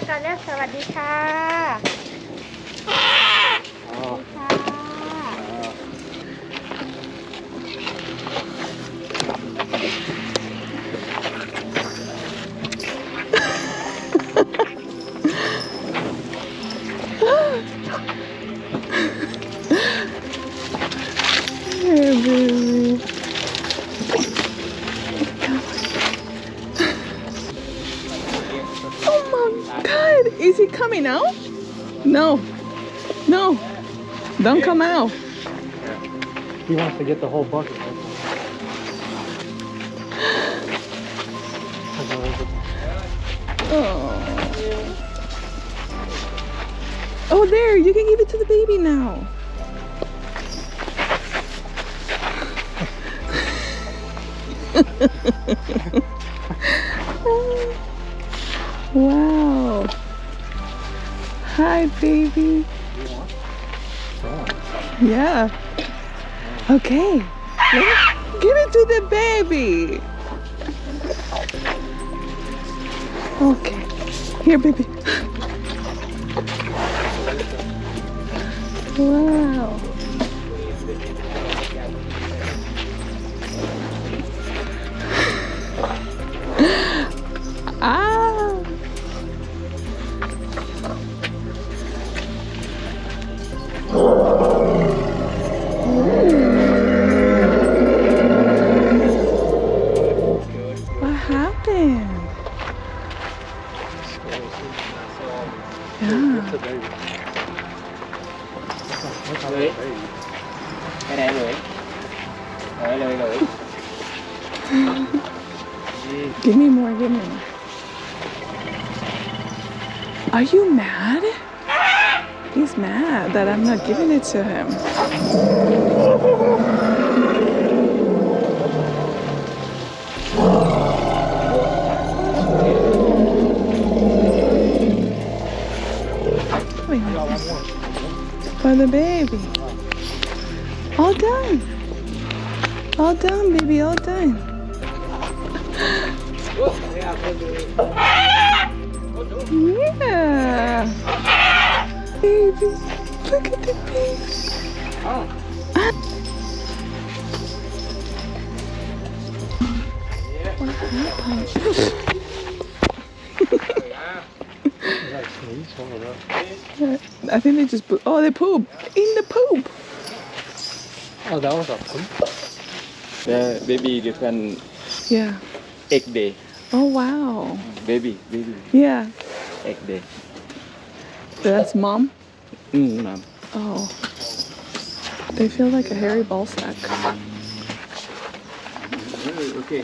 ก่อนเรียกสวัสดีค่ะสวัสดีค่ะHey, baby. Oh my God! Is he coming out? No. No. Don't come out. He wants to get the whole bucket. Oh. Oh, there. You can give it to the baby now. Wow. Hi, baby. Yeah. Okay. Give it to the baby. Okay. Here, baby. Wow. Ah. What happened? Yeah. ไปไหนเลยเลย Give me more, give me more. Are you mad? He's mad that I'm not giving it to him. For the baby. All done. All done, baby, all done. Yeah. Baby, look at the baby. What happened? I think they just poop. Oh, they poop. In the poop. Oh, that was a poop. The baby different Yeah. egg day. Oh, wow. Baby Yeah. egg day. That's mom? Mom. Oh. They feel like a hairy ball sack. Okay.